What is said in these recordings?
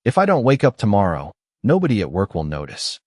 If I don't wake up tomorrow, nobody at work will notice.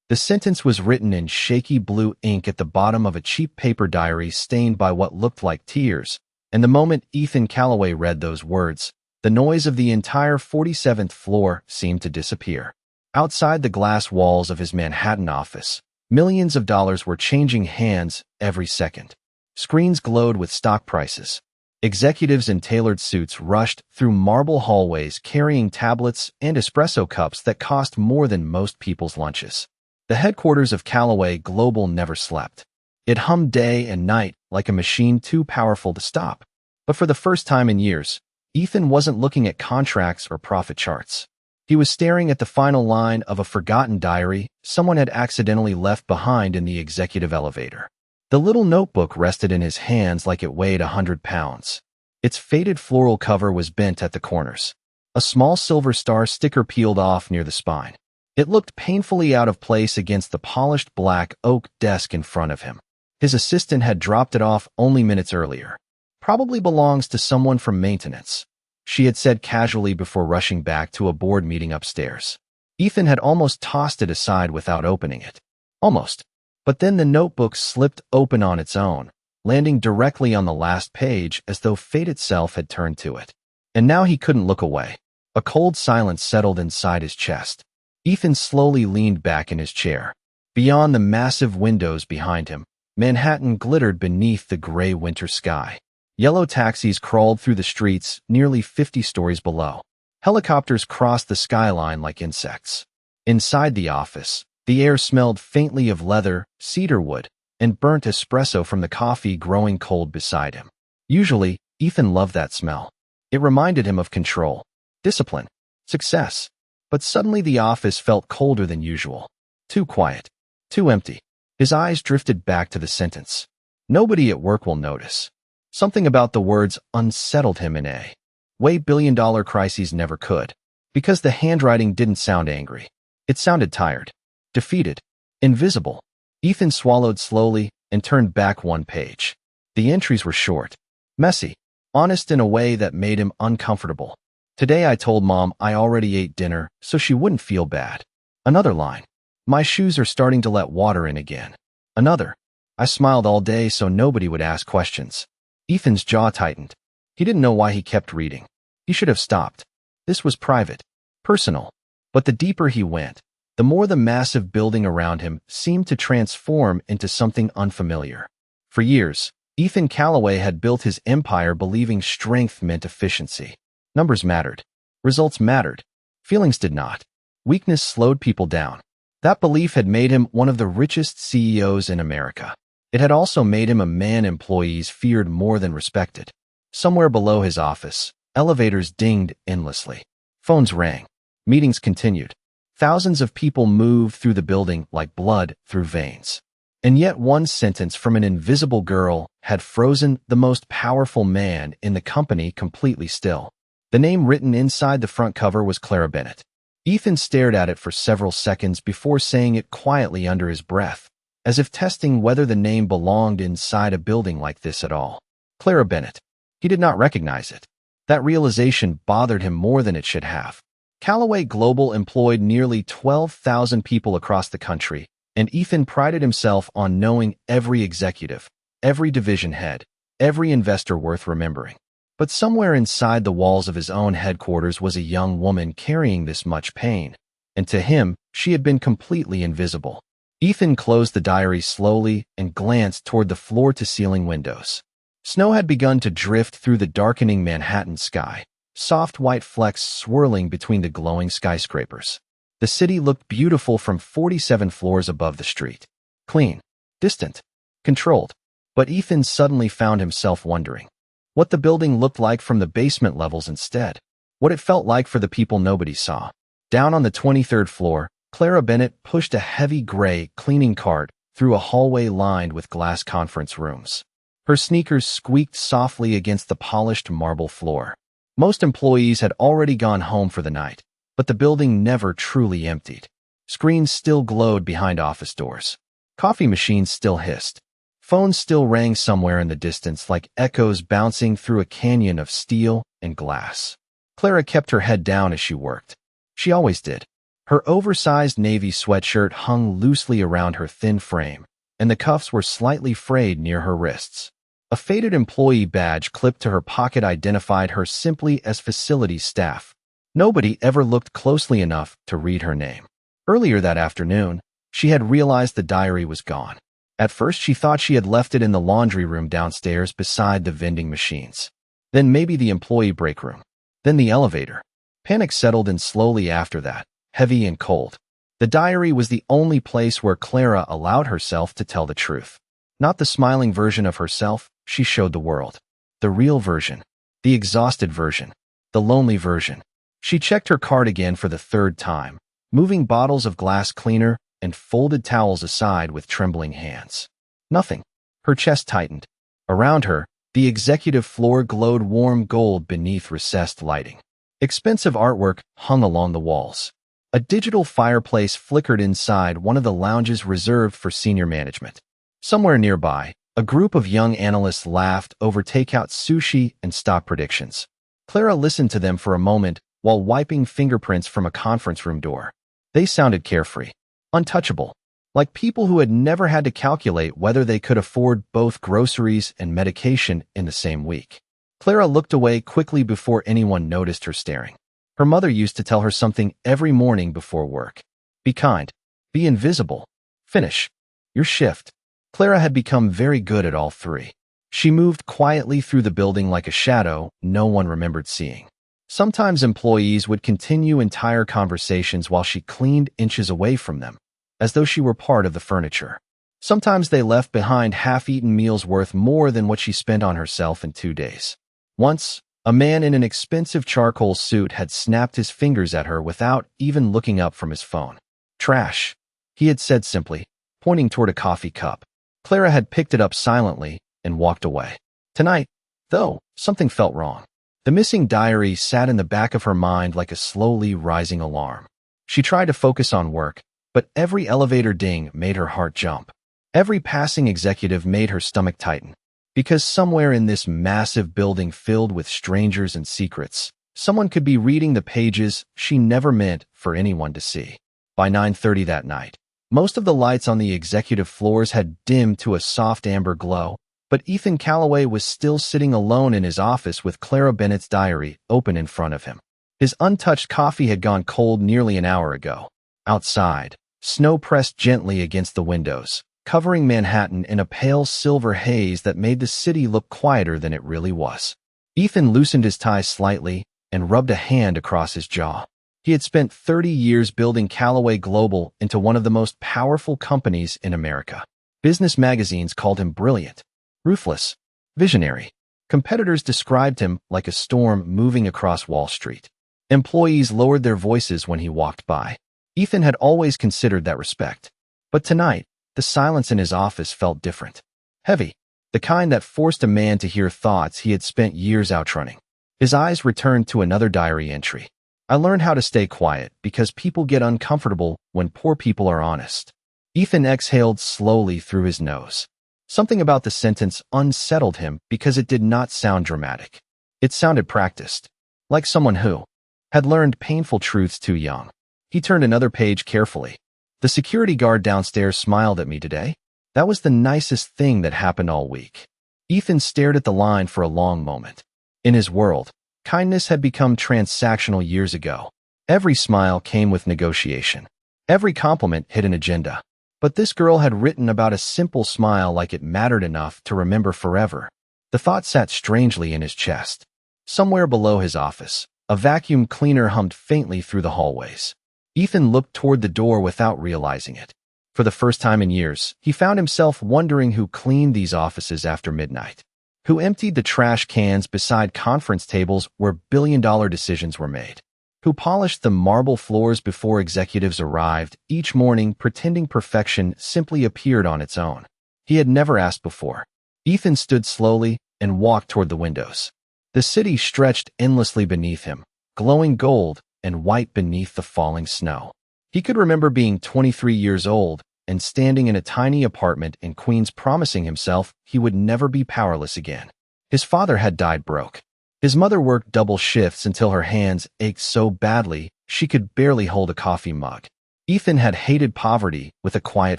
The sentence was written in shaky blue ink at the bottom of a cheap paper diary stained by what looked like tears, and the moment Ethan Calloway read those words, the noise of the entire 47th floor seemed to disappear. Outside the glass walls of his Manhattan office, millions of dollars were changing hands every second. Screens glowed with stock prices. Executives in tailored suits rushed through marble hallways carrying tablets and espresso cups that cost more than most people's lunches. The headquarters of Callaway Global never slept. It hummed day and night like a machine too powerful to stop. But for the first time in years, Ethan wasn't looking at contracts or profit charts. He was staring at the final line of a forgotten diary someone had accidentally left behind in the executive elevator. The little notebook rested in his hands like it weighed 100 pounds. Its faded floral cover was bent at the corners. A small silver star sticker peeled off near the spine. It looked painfully out of place against the polished black oak desk in front of him. His assistant had dropped it off only minutes earlier. Probably belongs to someone from maintenance, she had said casually before rushing back to a board meeting upstairs. Ethan had almost tossed it aside without opening it. Almost. But then the notebook slipped open on its own, landing directly on the last page as though fate itself had turned to it. And now he couldn't look away. A cold silence settled inside his chest. Ethan slowly leaned back in his chair. Beyond the massive windows behind him, Manhattan glittered beneath the gray winter sky. Yellow taxis crawled through the streets nearly 50 stories below. Helicopters crossed the skyline like insects. Inside the office, the air smelled faintly of leather, cedarwood, and burnt espresso from the coffee growing cold beside him. Usually, Ethan loved that smell. It reminded him of control, discipline, success. But suddenly the office felt colder than usual. Too quiet. Too empty. His eyes drifted back to the sentence. Nobody at work will notice. Something about the words unsettled him in a way billion-dollar crises never could. Because the handwriting didn't sound angry. It sounded tired. Defeated. Invisible. Ethan swallowed slowly and turned back one page. The entries were short. Messy. Honest in a way that made him uncomfortable. Today I told Mom I already ate dinner so she wouldn't feel bad. Another line. My shoes are starting to let water in again. Another. I smiled all day so nobody would ask questions. Ethan's jaw tightened. He didn't know why he kept reading. He should have stopped. This was private. Personal. But the deeper he went, the more the massive building around him seemed to transform into something unfamiliar. For years, Ethan Calloway had built his empire believing strength meant efficiency. Numbers mattered. Results mattered. Feelings did not. Weakness slowed people down. That belief had made him one of the richest CEOs in America. It had also made him a man employees feared more than respected. Somewhere below his office, elevators dinged endlessly. Phones rang. Meetings continued. Thousands of people moved through the building like blood through veins. And yet one sentence from an invisible girl had frozen the most powerful man in the company completely still. The name written inside the front cover was Clara Bennett. Ethan stared at it for several seconds before saying it quietly under his breath, as if testing whether the name belonged inside a building like this at all. Clara Bennett. He did not recognize it. That realization bothered him more than it should have. Callaway Global employed nearly 12,000 people across the country, and Ethan prided himself on knowing every executive, every division head, every investor worth remembering. But somewhere inside the walls of his own headquarters was a young woman carrying this much pain, and to him, she had been completely invisible. Ethan closed the diary slowly and glanced toward the floor-to-ceiling windows. Snow had begun to drift through the darkening Manhattan sky, soft white flecks swirling between the glowing skyscrapers. The city looked beautiful from 47 floors above the street. Clean, distant, controlled. But Ethan suddenly found himself wondering what the building looked like from the basement levels instead. What it felt like for the people nobody saw. Down on the 23rd floor, Clara Bennett pushed a heavy gray cleaning cart through a hallway lined with glass conference rooms. Her sneakers squeaked softly against the polished marble floor. Most employees had already gone home for the night, but the building never truly emptied. Screens still glowed behind office doors. Coffee machines still hissed. Phones still rang somewhere in the distance like echoes bouncing through a canyon of steel and glass. Clara kept her head down as she worked. She always did. Her oversized navy sweatshirt hung loosely around her thin frame, and the cuffs were slightly frayed near her wrists. A faded employee badge clipped to her pocket identified her simply as facilities staff. Nobody ever looked closely enough to read her name. Earlier that afternoon, she had realized the diary was gone. At first, she thought she had left it in the laundry room downstairs beside the vending machines. Then maybe the employee break room. Then the elevator. Panic settled in slowly after that, heavy and cold. The diary was the only place where Clara allowed herself to tell the truth. Not the smiling version of herself she showed the world. The real version. The exhausted version. The lonely version. She checked her cart again for the third time, moving bottles of glass cleaner and folded towels aside with trembling hands. Nothing. Her chest tightened. Around her, the executive floor glowed warm gold beneath recessed lighting. Expensive artwork hung along the walls. A digital fireplace flickered inside one of the lounges reserved for senior management. Somewhere nearby, a group of young analysts laughed over takeout sushi and stock predictions. Clara listened to them for a moment while wiping fingerprints from a conference room door. They sounded carefree, untouchable, like people who had never had to calculate whether they could afford both groceries and medication in the same week. Clara looked away quickly before anyone noticed her staring. Her mother used to tell her something every morning before work. Be kind. Be invisible. Finish your shift. Clara had become very good at all three. She moved quietly through the building like a shadow no one remembered seeing. Sometimes employees would continue entire conversations while she cleaned inches away from them, as though she were part of the furniture. Sometimes they left behind half-eaten meals worth more than what she spent on herself in 2 days. Once, a man in an expensive charcoal suit had snapped his fingers at her without even looking up from his phone. Trash, he had said simply, pointing toward a coffee cup. Clara had picked it up silently and walked away. Tonight, though, something felt wrong. The missing diary sat in the back of her mind like a slowly rising alarm. She tried to focus on work, but every elevator ding made her heart jump. Every passing executive made her stomach tighten. Because somewhere in this massive building filled with strangers and secrets, someone could be reading the pages she never meant for anyone to see. By 9:30 that night, most of the lights on the executive floors had dimmed to a soft amber glow, but Ethan Calloway was still sitting alone in his office with Clara Bennett's diary open in front of him. His untouched coffee had gone cold nearly an hour ago. Outside, snow pressed gently against the windows, covering Manhattan in a pale silver haze that made the city look quieter than it really was. Ethan loosened his tie slightly and rubbed a hand across his jaw. He had spent 30 years building Calloway Global into one of the most powerful companies in America. Business magazines called him brilliant, ruthless, visionary. Competitors described him like a storm moving across Wall Street. Employees lowered their voices when he walked by. Ethan had always considered that respect. But tonight, the silence in his office felt different. Heavy, the kind that forced a man to hear thoughts he had spent years outrunning. His eyes returned to another diary entry. I learned how to stay quiet because people get uncomfortable when poor people are honest. Ethan exhaled slowly through his nose. Something about the sentence unsettled him because it did not sound dramatic. It sounded practiced, like someone who had learned painful truths too young. He turned another page carefully. The security guard downstairs smiled at me today. That was the nicest thing that happened all week. Ethan stared at the line for a long moment. In his world, kindness had become transactional years ago. Every smile came with negotiation. Every compliment hid an agenda. But this girl had written about a simple smile like it mattered enough to remember forever. The thought sat strangely in his chest. Somewhere below his office, a vacuum cleaner hummed faintly through the hallways. Ethan looked toward the door without realizing it. For the first time in years, he found himself wondering who cleaned these offices after midnight. Who emptied the trash cans beside conference tables where billion-dollar decisions were made. Who polished the marble floors before executives arrived, each morning pretending perfection simply appeared on its own. He had never asked before. Ethan stood slowly and walked toward the windows. The city stretched endlessly beneath him, glowing gold and white beneath the falling snow. He could remember being 23 years old and standing in a tiny apartment in Queens promising himself he would never be powerless again. His father had died broke. His mother worked double shifts until her hands ached so badly she could barely hold a coffee mug. Ethan had hated poverty with a quiet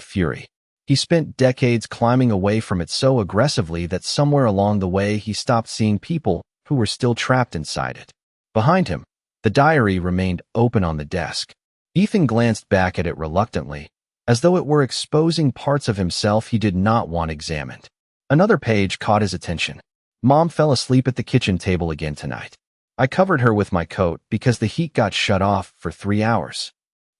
fury. He spent decades climbing away from it so aggressively that somewhere along the way he stopped seeing people who were still trapped inside it. Behind him, the diary remained open on the desk. Ethan glanced back at it reluctantly, as though it were exposing parts of himself he did not want examined. Another page caught his attention. Mom fell asleep at the kitchen table again tonight. I covered her with my coat because the heat got shut off for 3 hours.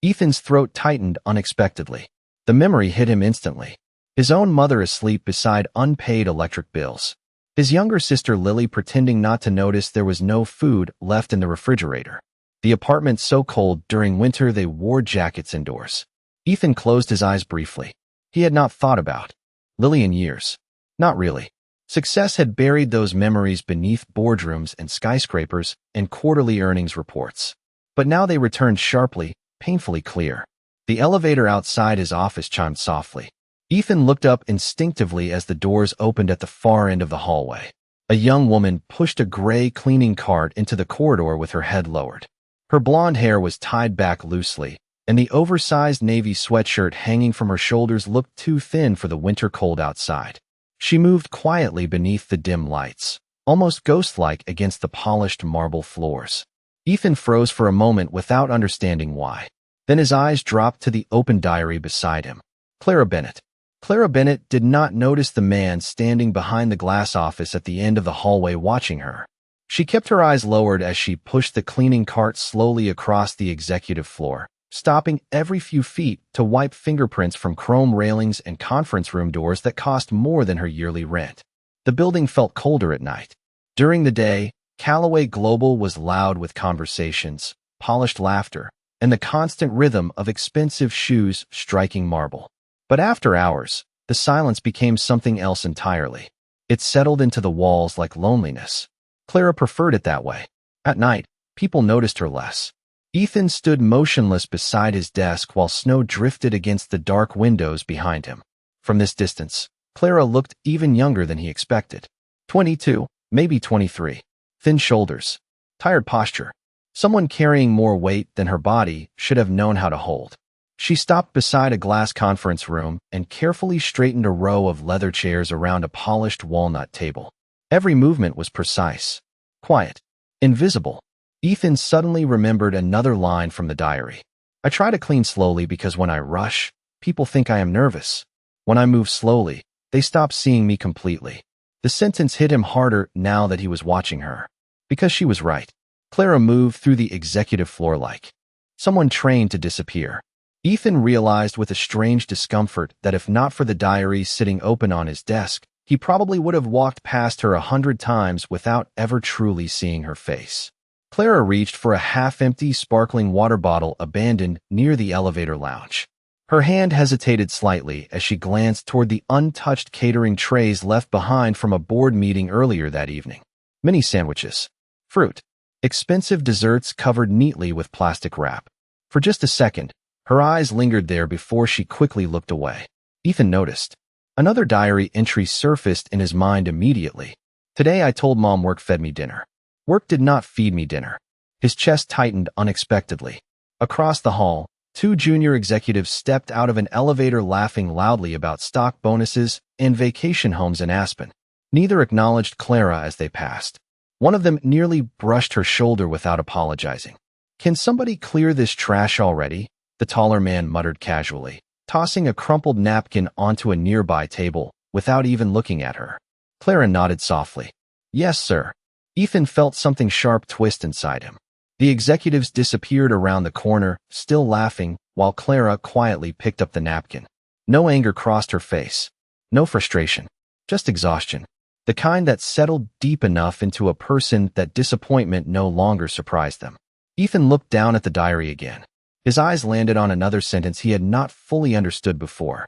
Ethan's throat tightened unexpectedly. The memory hit him instantly. His own mother asleep beside unpaid electric bills. His younger sister Lily pretending not to notice there was no food left in the refrigerator. The apartment so cold during winter they wore jackets indoors. Ethan closed his eyes briefly. He had not thought about Lily in years. Not really. Success had buried those memories beneath boardrooms and skyscrapers and quarterly earnings reports. But now they returned sharply, painfully clear. The elevator outside his office chimed softly. Ethan looked up instinctively as the doors opened at the far end of the hallway. A young woman pushed a gray cleaning cart into the corridor with her head lowered. Her blonde hair was tied back loosely, and the oversized navy sweatshirt hanging from her shoulders looked too thin for the winter cold outside. She moved quietly beneath the dim lights, almost ghost-like against the polished marble floors. Ethan froze for a moment without understanding why. Then his eyes dropped to the open diary beside him. Clara Bennett. Clara Bennett did not notice the man standing behind the glass office at the end of the hallway watching her. She kept her eyes lowered as she pushed the cleaning cart slowly across the executive floor, stopping every few feet to wipe fingerprints from chrome railings and conference room doors that cost more than her yearly rent. The building felt colder at night. During the day, Callaway Global was loud with conversations, polished laughter, and the constant rhythm of expensive shoes striking marble. But after hours, the silence became something else entirely. It settled into the walls like loneliness. Clara preferred it that way. At night, people noticed her less. Ethan stood motionless beside his desk while snow drifted against the dark windows behind him. From this distance, Clara looked even younger than he expected. 22, maybe 23. Thin shoulders, tired posture. Someone carrying more weight than her body should have known how to hold. She stopped beside a glass conference room and carefully straightened a row of leather chairs around a polished walnut table. Every movement was precise, quiet, invisible. Ethan suddenly remembered another line from the diary. I try to clean slowly because when I rush, people think I am nervous. When I move slowly, they stop seeing me completely. The sentence hit him harder now that he was watching her. Because she was right. Clara moved through the executive floor like someone trained to disappear. Ethan realized with a strange discomfort that if not for the diary sitting open on his desk, he probably would have walked past her 100 times without ever truly seeing her face. Clara reached for a half-empty sparkling water bottle abandoned near the elevator lounge. Her hand hesitated slightly as she glanced toward the untouched catering trays left behind from a board meeting earlier that evening. Mini sandwiches, fruit, expensive desserts covered neatly with plastic wrap. For just a second, her eyes lingered there before she quickly looked away. Ethan noticed. Another diary entry surfaced in his mind immediately. Today I told Mom work fed me dinner. Work did not feed me dinner. His chest tightened unexpectedly. Across the hall, two junior executives stepped out of an elevator laughing loudly about stock bonuses and vacation homes in Aspen. Neither acknowledged Clara as they passed. One of them nearly brushed her shoulder without apologizing. Can somebody clear this trash already? The taller man muttered casually, tossing a crumpled napkin onto a nearby table without even looking at her. Clara nodded softly. Yes, sir. Ethan felt something sharp twist inside him. The executives disappeared around the corner, still laughing, while Clara quietly picked up the napkin. No anger crossed her face. No frustration. Just exhaustion. The kind that settled deep enough into a person that disappointment no longer surprised them. Ethan looked down at the diary again. His eyes landed on another sentence he had not fully understood before.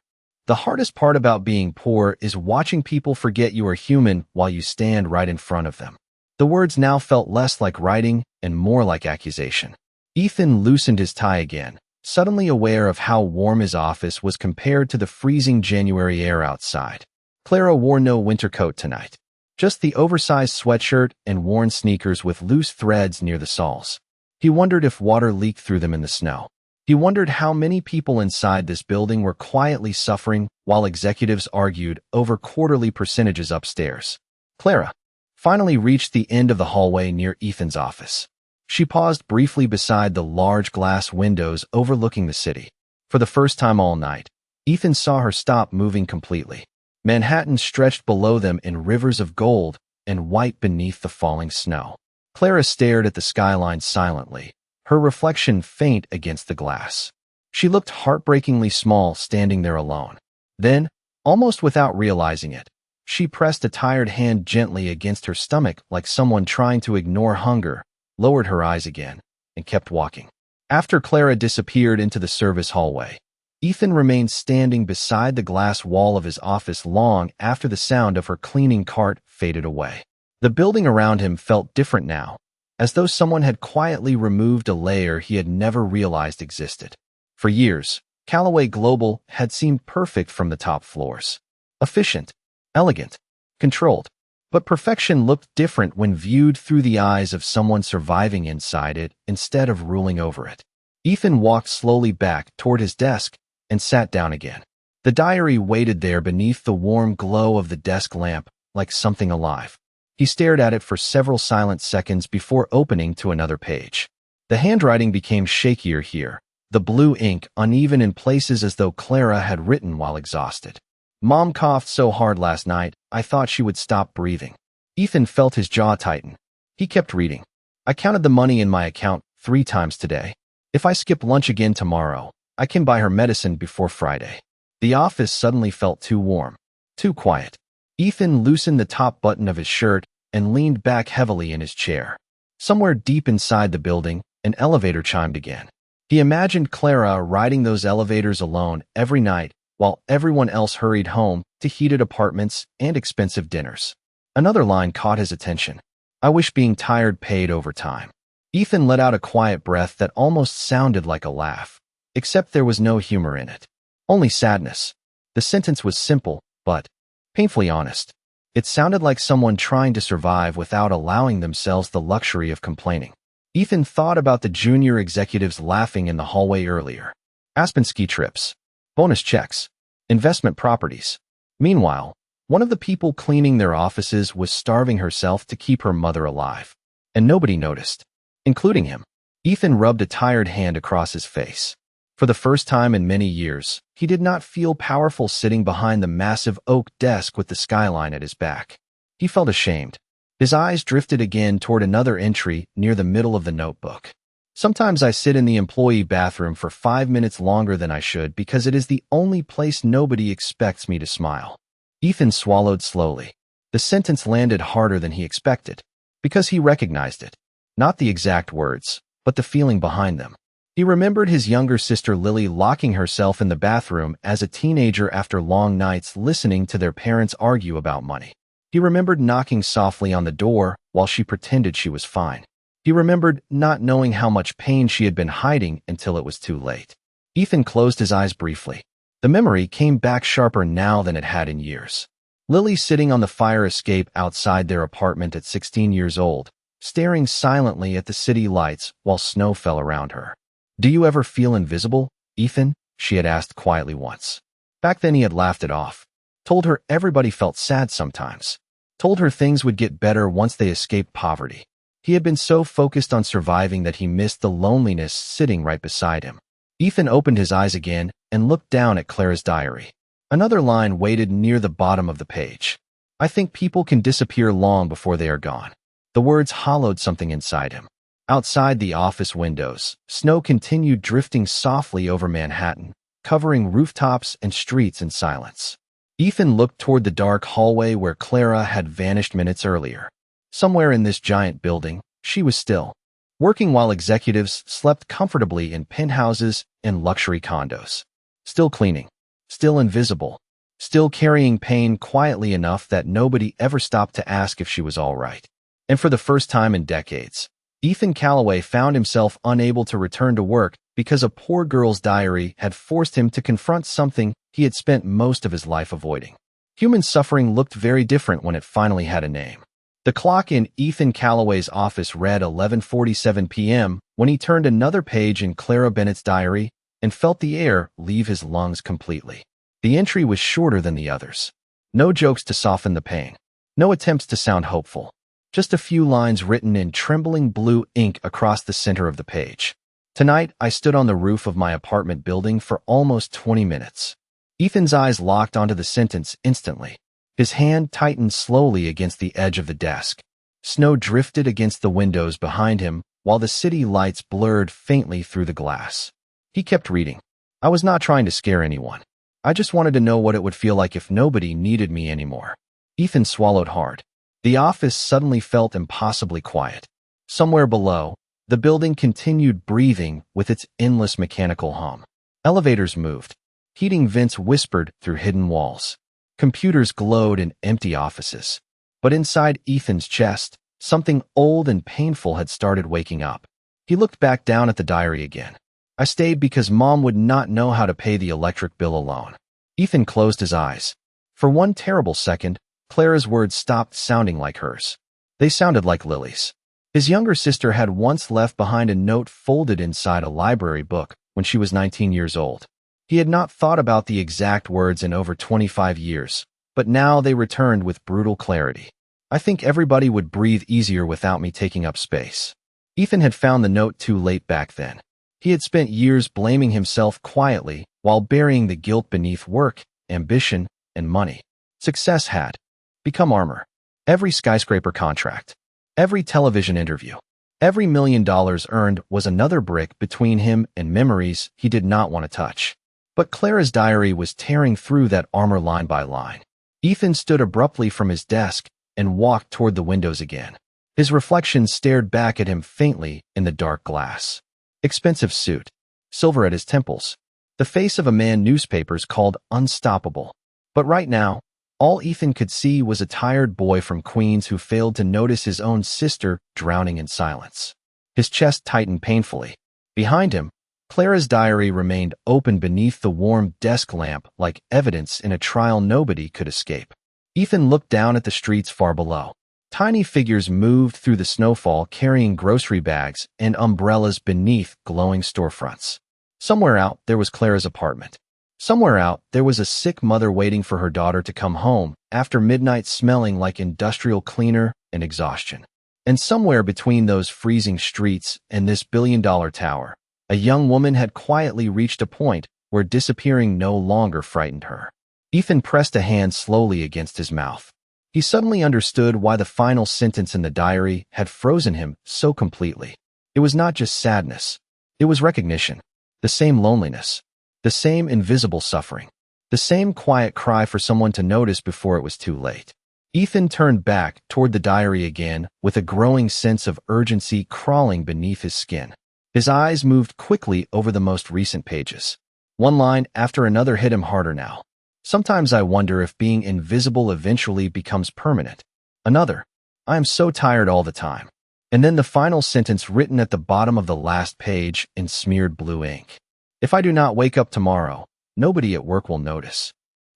The hardest part about being poor is watching people forget you are human while you stand right in front of them. The words now felt less like writing and more like accusation. Ethan loosened his tie again, suddenly aware of how warm his office was compared to the freezing January air outside. Clara wore no winter coat tonight. Just the oversized sweatshirt and worn sneakers with loose threads near the soles. He wondered if water leaked through them in the snow. He wondered how many people inside this building were quietly suffering while executives argued over quarterly percentages upstairs. Clara finally reached the end of the hallway near Ethan's office. She paused briefly beside the large glass windows overlooking the city. For the first time all night, Ethan saw her stop moving completely. Manhattan stretched below them in rivers of gold and white beneath the falling snow. Clara stared at the skyline silently, her reflection faint against the glass. She looked heartbreakingly small standing there alone. Then, almost without realizing it, she pressed a tired hand gently against her stomach like someone trying to ignore hunger, lowered her eyes again, and kept walking. After Clara disappeared into the service hallway, Ethan remained standing beside the glass wall of his office long after the sound of her cleaning cart faded away. The building around him felt different now, as though someone had quietly removed a layer he had never realized existed. For years, Callaway Global had seemed perfect from the top floors. Efficient, elegant, controlled. But perfection looked different when viewed through the eyes of someone surviving inside it instead of ruling over it. Ethan walked slowly back toward his desk and sat down again. The diary waited there beneath the warm glow of the desk lamp like something alive. He stared at it for several silent seconds before opening to another page. The handwriting became shakier here, the blue ink uneven in places as though Clara had written while exhausted. Mom coughed so hard last night, I thought she would stop breathing. Ethan felt his jaw tighten. He kept reading. I counted the money in my account 3 times today. If I skip lunch again tomorrow, I can buy her medicine before Friday. The office suddenly felt too warm, too quiet. Ethan loosened the top button of his shirt and leaned back heavily in his chair. Somewhere deep inside the building, an elevator chimed again. He imagined Clara riding those elevators alone every night, while everyone else hurried home to heated apartments and expensive dinners. Another line caught his attention. I wish being tired paid overtime. Ethan let out a quiet breath that almost sounded like a laugh, except there was no humor in it. Only sadness. The sentence was simple, but painfully honest. It sounded like someone trying to survive without allowing themselves the luxury of complaining. Ethan thought about the junior executives laughing in the hallway earlier. Aspen ski trips. Bonus checks. Investment properties. Meanwhile, one of the people cleaning their offices was starving herself to keep her mother alive. And nobody noticed, including him. Ethan rubbed a tired hand across his face. For the first time in many years, he did not feel powerful sitting behind the massive oak desk with the skyline at his back. He felt ashamed. His eyes drifted again toward another entry near the middle of the notebook. Sometimes I sit in the employee bathroom for 5 minutes longer than I should because it is the only place nobody expects me to smile. Ethan swallowed slowly. The sentence landed harder than he expected, because he recognized it. Not the exact words, but the feeling behind them. He remembered his younger sister Lily locking herself in the bathroom as a teenager after long nights listening to their parents argue about money. He remembered knocking softly on the door while she pretended she was fine. He remembered not knowing how much pain she had been hiding until it was too late. Ethan closed his eyes briefly. The memory came back sharper now than it had in years. Lily sitting on the fire escape outside their apartment at 16 years old, staring silently at the city lights while snow fell around her. Do you ever feel invisible, Ethan? She had asked quietly once. Back then he had laughed it off. Told her everybody felt sad sometimes. Told her things would get better once they escaped poverty. He had been so focused on surviving that he missed the loneliness sitting right beside him. Ethan opened his eyes again and looked down at Clara's diary. Another line waited near the bottom of the page. I think people can disappear long before they are gone. The words hollowed something inside him. Outside the office windows, snow continued drifting softly over Manhattan, covering rooftops and streets in silence. Ethan looked toward the dark hallway where Clara had vanished minutes earlier. Somewhere in this giant building, she was still working while executives slept comfortably in penthouses and luxury condos. Still cleaning, still invisible, still carrying pain quietly enough that nobody ever stopped to ask if she was all right. And for the first time in decades, Ethan Callaway found himself unable to return to work because a poor girl's diary had forced him to confront something he had spent most of his life avoiding. Human suffering looked very different when it finally had a name. The clock in Ethan Calloway's office read 11:47 p.m. when he turned another page in Clara Bennett's diary and felt the air leave his lungs completely. The entry was shorter than the others. No jokes to soften the pain. No attempts to sound hopeful. Just a few lines written in trembling blue ink across the center of the page. Tonight, I stood on the roof of my apartment building for almost 20 minutes. Ethan's eyes locked onto the sentence instantly. His hand tightened slowly against the edge of the desk. Snow drifted against the windows behind him, while the city lights blurred faintly through the glass. He kept reading. I was not trying to scare anyone. I just wanted to know what it would feel like if nobody needed me anymore. Ethan swallowed hard. The office suddenly felt impossibly quiet. Somewhere below, the building continued breathing with its endless mechanical hum. Elevators moved. Heating vents whispered through hidden walls. Computers glowed in empty offices. But inside Ethan's chest, something old and painful had started waking up. He looked back down at the diary again. I stayed because Mom would not know how to pay the electric bill alone. Ethan closed his eyes. For one terrible second, Clara's words stopped sounding like hers. They sounded like Lily's. His younger sister had once left behind a note folded inside a library book when she was 19 years old. He had not thought about the exact words in over 25 years, but now they returned with brutal clarity. I think everybody would breathe easier without me taking up space. Ethan had found the note too late back then. He had spent years blaming himself quietly while burying the guilt beneath work, ambition, and money. Success had become armor. Every skyscraper contract, every television interview, every $1 million earned was another brick between him and memories he did not want to touch. But Clara's diary was tearing through that armor line by line. Ethan stood abruptly from his desk and walked toward the windows again. His reflection stared back at him faintly in the dark glass. Expensive suit, silver at his temples, the face of a man newspapers called unstoppable. But right now, all Ethan could see was a tired boy from Queens who failed to notice his own sister drowning in silence. His chest tightened painfully. Behind him, Clara's diary remained open beneath the warm desk lamp like evidence in a trial nobody could escape. Ethan looked down at the streets far below. Tiny figures moved through the snowfall carrying grocery bags and umbrellas beneath glowing storefronts. Somewhere out, there was Clara's apartment. Somewhere out, there was a sick mother waiting for her daughter to come home after midnight, smelling like industrial cleaner and exhaustion. And somewhere between those freezing streets and this billion-dollar tower, a young woman had quietly reached a point where disappearing no longer frightened her. Ethan pressed a hand slowly against his mouth. He suddenly understood why the final sentence in the diary had frozen him so completely. It was not just sadness. It was recognition. The same loneliness. The same invisible suffering. The same quiet cry for someone to notice before it was too late. Ethan turned back toward the diary again with a growing sense of urgency crawling beneath his skin. His eyes moved quickly over the most recent pages. One line after another hit him harder now. Sometimes I wonder if being invisible eventually becomes permanent. Another, I am so tired all the time. And then the final sentence written at the bottom of the last page in smeared blue ink. If I do not wake up tomorrow, nobody at work will notice.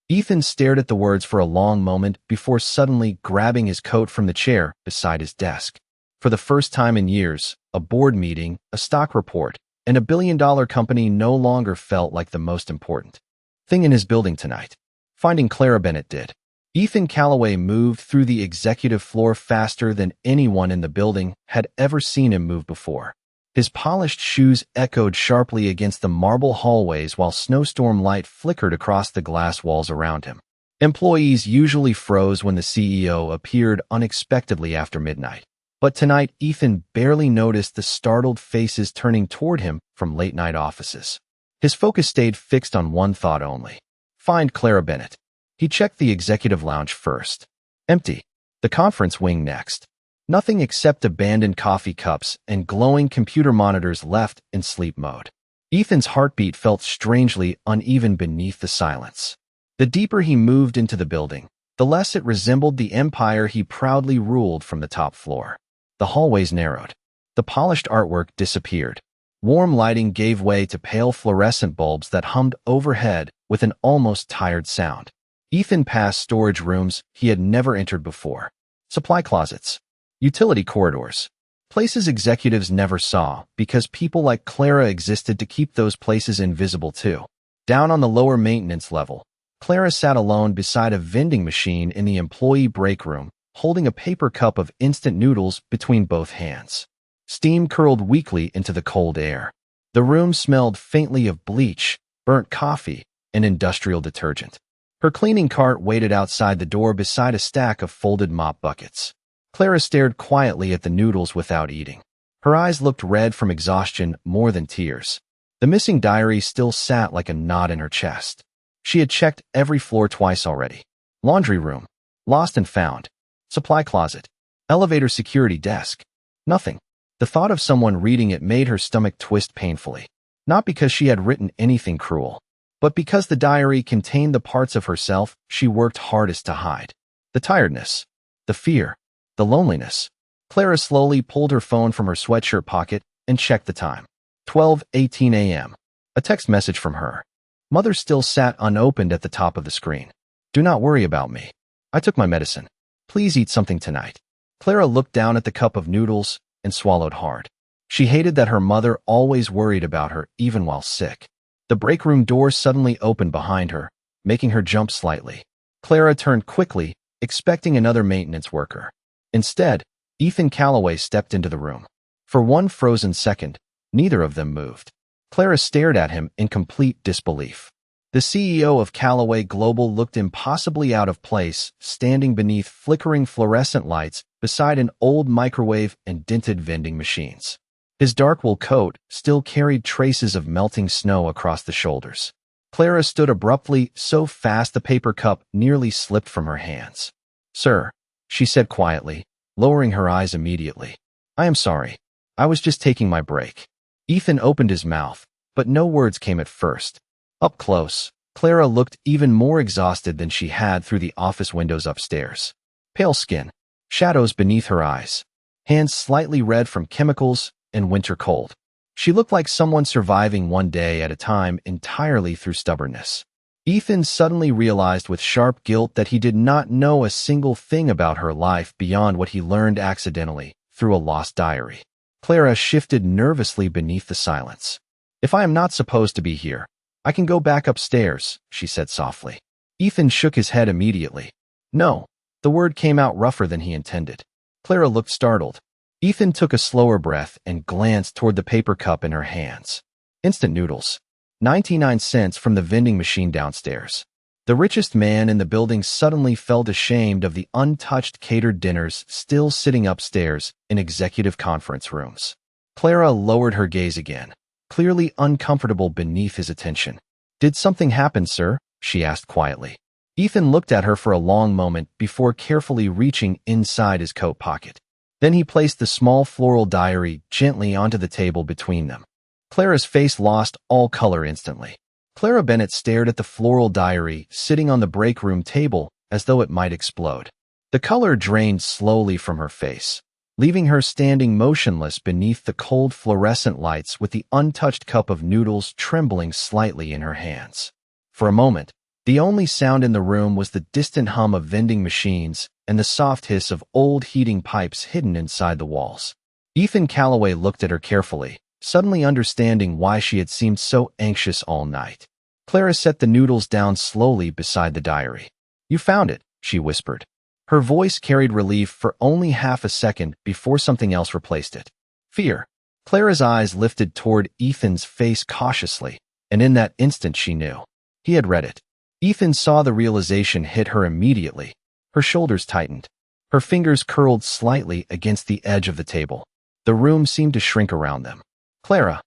Ethan stared at the words for a long moment before suddenly grabbing his coat from the chair beside his desk. For the first time in years, a board meeting, a stock report, and a billion-dollar company no longer felt like the most important thing in his building tonight. Finding Clara Bennett did. Ethan Calloway moved through the executive floor faster than anyone in the building had ever seen him move before. His polished shoes echoed sharply against the marble hallways while snowstorm light flickered across the glass walls around him. Employees usually froze when the CEO appeared unexpectedly after midnight. But tonight, Ethan barely noticed the startled faces turning toward him from late-night offices. His focus stayed fixed on one thought only. Find Clara Bennett. He checked the executive lounge first. Empty. The conference wing next. Nothing except abandoned coffee cups and glowing computer monitors left in sleep mode. Ethan's heartbeat felt strangely uneven beneath the silence. The deeper he moved into the building, the less it resembled the empire he proudly ruled from the top floor. The hallways narrowed. The polished artwork disappeared. Warm lighting gave way to pale fluorescent bulbs that hummed overhead with an almost tired sound. Ethan passed storage rooms he had never entered before. Supply closets. Utility corridors. Places executives never saw because people like Clara existed to keep those places invisible too. Down on the lower maintenance level, Clara sat alone beside a vending machine in the employee break room, holding a paper cup of instant noodles between both hands. Steam curled weakly into the cold air. The room smelled faintly of bleach, burnt coffee, and industrial detergent. Her cleaning cart waited outside the door beside a stack of folded mop buckets. Clara stared quietly at the noodles without eating. Her eyes looked red from exhaustion more than tears. The missing diary still sat like a knot in her chest. She had checked every floor twice already. Laundry room. Lost and found. Supply closet. Elevator security desk. Nothing. The thought of someone reading it made her stomach twist painfully. Not because she had written anything cruel, but because the diary contained the parts of herself she worked hardest to hide. The tiredness. The fear. The loneliness. Clara slowly pulled her phone from her sweatshirt pocket and checked the time. 12:18 a.m. A text message from her. Mother still sat unopened at the top of the screen. Do not worry about me. I took my medicine. Please eat something tonight. Clara looked down at the cup of noodles and swallowed hard. She hated that her mother always worried about her even while sick. The break room door suddenly opened behind her, making her jump slightly. Clara turned quickly, expecting another maintenance worker. Instead, Ethan Calloway stepped into the room. For one frozen second, neither of them moved. Clara stared at him in complete disbelief. The CEO of Calloway Global looked impossibly out of place, standing beneath flickering fluorescent lights beside an old microwave and dented vending machines. His dark wool coat still carried traces of melting snow across the shoulders. Clara stood abruptly, so fast the paper cup nearly slipped from her hands. Sir, she said quietly, lowering her eyes immediately. I am sorry. I was just taking my break. Ethan opened his mouth, but no words came at first. Up close, Clara looked even more exhausted than she had through the office windows upstairs. Pale skin, shadows beneath her eyes, hands slightly red from chemicals and winter cold. She looked like someone surviving one day at a time entirely through stubbornness. Ethan suddenly realized with sharp guilt that he did not know a single thing about her life beyond what he learned accidentally through a lost diary. Clara shifted nervously beneath the silence. If I am not supposed to be here, I can go back upstairs, she said softly. Ethan shook his head immediately. No, the word came out rougher than he intended. Clara looked startled. Ethan took a slower breath and glanced toward the paper cup in her hands. Instant noodles. 99 cents from the vending machine downstairs. The richest man in the building suddenly felt ashamed of the untouched catered dinners still sitting upstairs in executive conference rooms. Clara lowered her gaze again, clearly uncomfortable beneath his attention. Did something happen, sir? She asked quietly. Ethan looked at her for a long moment before carefully reaching inside his coat pocket. Then he placed the small floral diary gently onto the table between them. Clara's face lost all color instantly. Clara Bennett stared at the floral diary sitting on the break room table as though it might explode. The color drained slowly from her face, leaving her standing motionless beneath the cold fluorescent lights with the untouched cup of noodles trembling slightly in her hands. For a moment, the only sound in the room was the distant hum of vending machines and the soft hiss of old heating pipes hidden inside the walls. Ethan Calloway looked at her carefully, suddenly understanding why she had seemed so anxious all night. Clara set the noodles down slowly beside the diary. You found it, she whispered. Her voice carried relief for only half a second before something else replaced it. Fear. Clara's eyes lifted toward Ethan's face cautiously, and in that instant she knew. He had read it. Ethan saw the realization hit her immediately. Her shoulders tightened. Her fingers curled slightly against the edge of the table. The room seemed to shrink around them. Clara,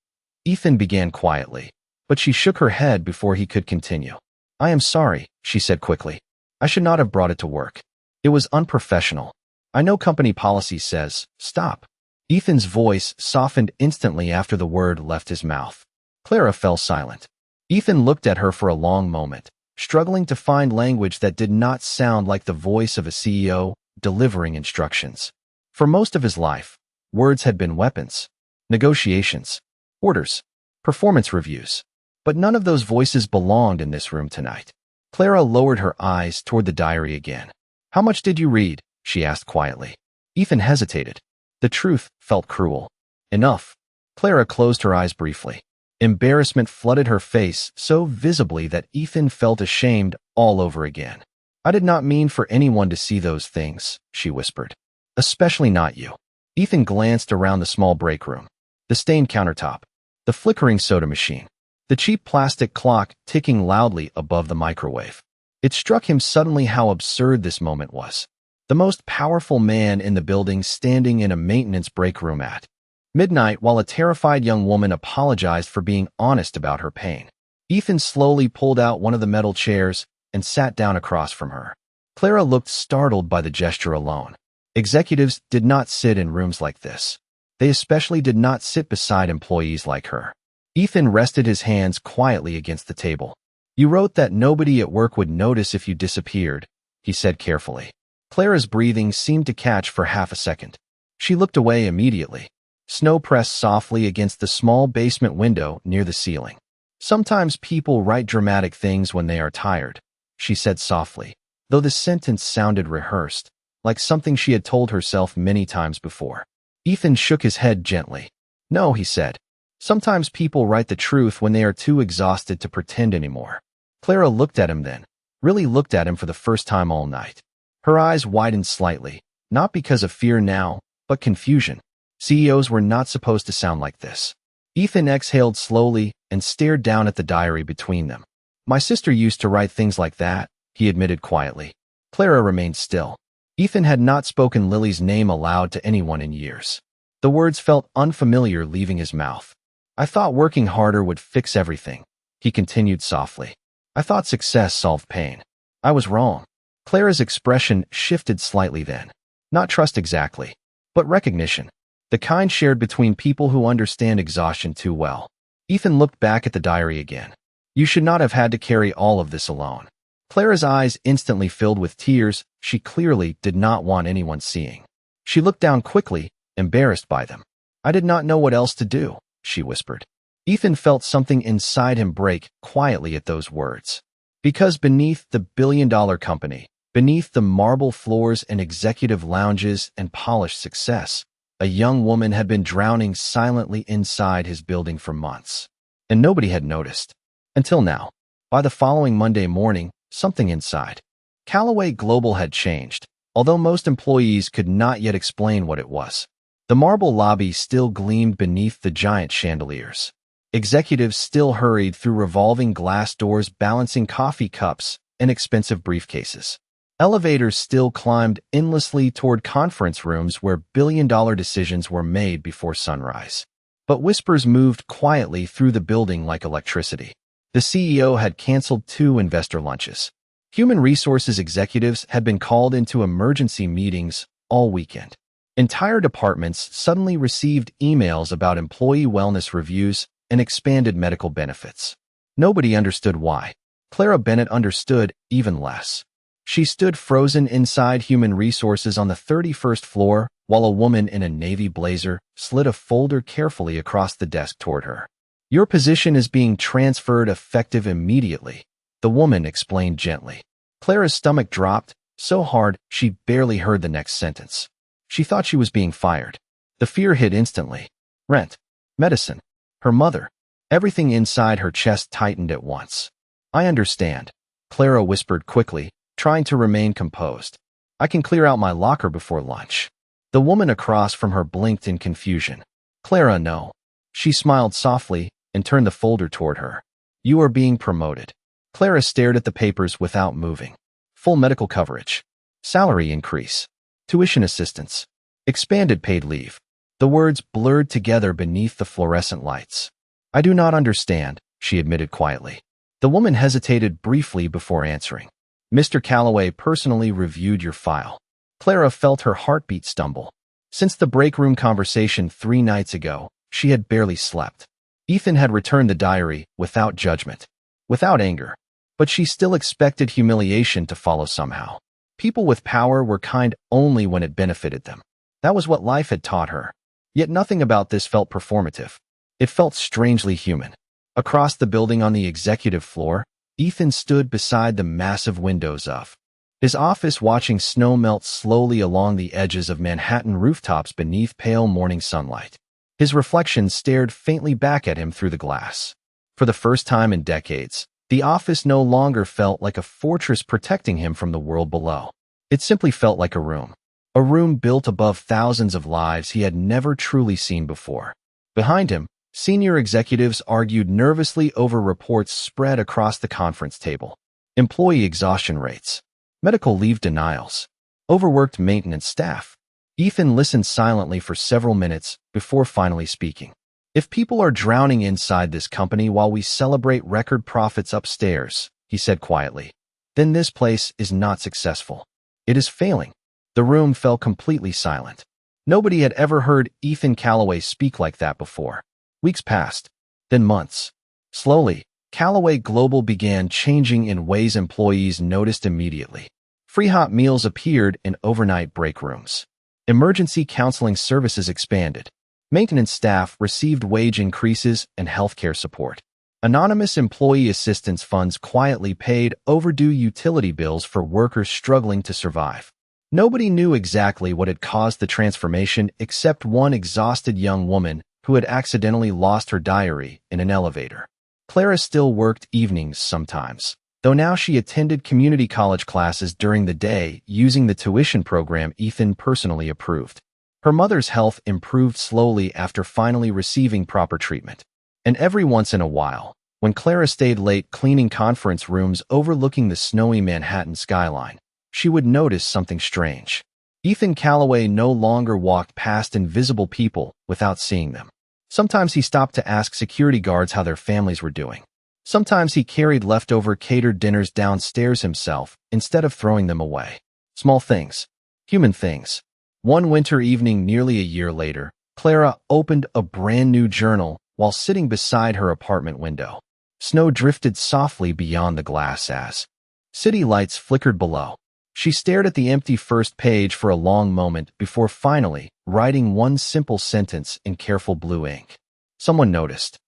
Ethan began quietly, but she shook her head before he could continue. I am sorry, she said quickly. I should not have brought it to work. It was unprofessional. I know company policy says, stop. Ethan's voice softened instantly after the word left his mouth. Clara fell silent. Ethan looked at her for a long moment, struggling to find language that did not sound like the voice of a CEO delivering instructions. For most of his life, words had been weapons. Negotiations, orders, performance reviews. But none of those voices belonged in this room tonight. Clara lowered her eyes toward the diary again. How much did you read? She asked quietly. Ethan hesitated. The truth felt cruel. Enough. Clara closed her eyes briefly. Embarrassment flooded her face so visibly that Ethan felt ashamed all over again. I did not mean for anyone to see those things, she whispered. Especially not you. Ethan glanced around the small break room. The stained countertop. The flickering soda machine. The cheap plastic clock ticking loudly above the microwave. It struck him suddenly how absurd this moment was. The most powerful man in the building standing in a maintenance break room at midnight while a terrified young woman apologized for being honest about her pain. Ethan slowly pulled out one of the metal chairs and sat down across from her. Clara looked startled by the gesture alone. Executives did not sit in rooms like this. They especially did not sit beside employees like her. Ethan rested his hands quietly against the table. You wrote that nobody at work would notice if you disappeared, he said carefully. Clara's breathing seemed to catch for half a second. She looked away immediately. Snow pressed softly against the small basement window near the ceiling. Sometimes people write dramatic things when they are tired, she said softly, though the sentence sounded rehearsed, like something she had told herself many times before. Ethan shook his head gently. No, he said. Sometimes people write the truth when they are too exhausted to pretend anymore. Clara looked at him then, really looked at him for the first time all night. Her eyes widened slightly, not because of fear now, but confusion. CEOs were not supposed to sound like this. Ethan exhaled slowly and stared down at the diary between them. My sister used to write things like that, he admitted quietly. Clara remained still. Ethan had not spoken Lily's name aloud to anyone in years. The words felt unfamiliar leaving his mouth. I thought working harder would fix everything, he continued softly. I thought success solved pain. I was wrong. Clara's expression shifted slightly then. Not trust exactly, but recognition. The kind shared between people who understand exhaustion too well. Ethan looked back at the diary again. You should not have had to carry all of this alone. Clara's eyes instantly filled with tears she clearly did not want anyone seeing. She looked down quickly, embarrassed by them. I did not know what else to do, she whispered. Ethan felt something inside him break quietly at those words. Because beneath the billion-dollar company, beneath the marble floors and executive lounges and polished success, a young woman had been drowning silently inside his building for months. And nobody had noticed. Until now. By the following Monday morning, something inside Callaway Global had changed, although most employees could not yet explain what it was. The marble lobby still gleamed beneath the giant chandeliers. Executives still hurried through revolving glass doors balancing coffee cups and expensive briefcases. Elevators still climbed endlessly toward conference rooms where billion-dollar decisions were made before sunrise. But whispers moved quietly through the building like electricity. The CEO had canceled 2 investor lunches. Human resources executives had been called into emergency meetings all weekend. Entire departments suddenly received emails about employee wellness reviews and expanded medical benefits. Nobody understood why. Clara Bennett understood even less. She stood frozen inside human resources on the 31st floor while a woman in a navy blazer slid a folder carefully across the desk toward her. Your position is being transferred effective immediately, the woman explained gently. Clara's stomach dropped so hard she barely heard the next sentence. She thought she was being fired. The fear hit instantly. Rent, medicine, her mother. Everything inside her chest tightened at once. I understand, Clara whispered quickly, trying to remain composed. I can clear out my locker before lunch. The woman across from her blinked in confusion. Clara, no. She smiled softly and turned the folder toward her. You are being promoted. Clara stared at the papers without moving. Full medical coverage. Salary increase. Tuition assistance. Expanded paid leave. The words blurred together beneath the fluorescent lights. I do not understand, she admitted quietly. The woman hesitated briefly before answering. Mr. Callaway personally reviewed your file. Clara felt her heartbeat stumble. Since the break room conversation 3 nights ago, she had barely slept. Ethan had returned the diary without judgment, without anger, but she still expected humiliation to follow somehow. People with power were kind only when it benefited them. That was what life had taught her. Yet nothing about this felt performative. It felt strangely human. Across the building on the executive floor, Ethan stood beside the massive windows of his office watching snow melt slowly along the edges of Manhattan rooftops beneath pale morning sunlight. His reflection stared faintly back at him through the glass. For the first time in decades, the office no longer felt like a fortress protecting him from the world below. It simply felt like a room. A room built above thousands of lives he had never truly seen before. Behind him, senior executives argued nervously over reports spread across the conference table. Employee exhaustion rates, medical leave denials, overworked maintenance staff. Ethan listened silently for several minutes before finally speaking. If people are drowning inside this company while we celebrate record profits upstairs, he said quietly, then this place is not successful. It is failing. The room fell completely silent. Nobody had ever heard Ethan Callaway speak like that before. Weeks passed, then months. Slowly, Callaway Global began changing in ways employees noticed immediately. Free hot meals appeared in overnight break rooms. Emergency counseling services expanded. Maintenance staff received wage increases and healthcare support. Anonymous employee assistance funds quietly paid overdue utility bills for workers struggling to survive. Nobody knew exactly what had caused the transformation except one exhausted young woman who had accidentally lost her diary in an elevator. Clara still worked evenings sometimes, though now she attended community college classes during the day using the tuition program Ethan personally approved. Her mother's health improved slowly after finally receiving proper treatment. And every once in a while, when Clara stayed late cleaning conference rooms overlooking the snowy Manhattan skyline, she would notice something strange. Ethan Callaway no longer walked past invisible people without seeing them. Sometimes he stopped to ask security guards how their families were doing. Sometimes he carried leftover catered dinners downstairs himself instead of throwing them away. Small things. Human things. One winter evening nearly a year later, Clara opened a brand new journal while sitting beside her apartment window. Snow drifted softly beyond the glass as city lights flickered below. She stared at the empty first page for a long moment before finally writing one simple sentence in careful blue ink. Someone noticed.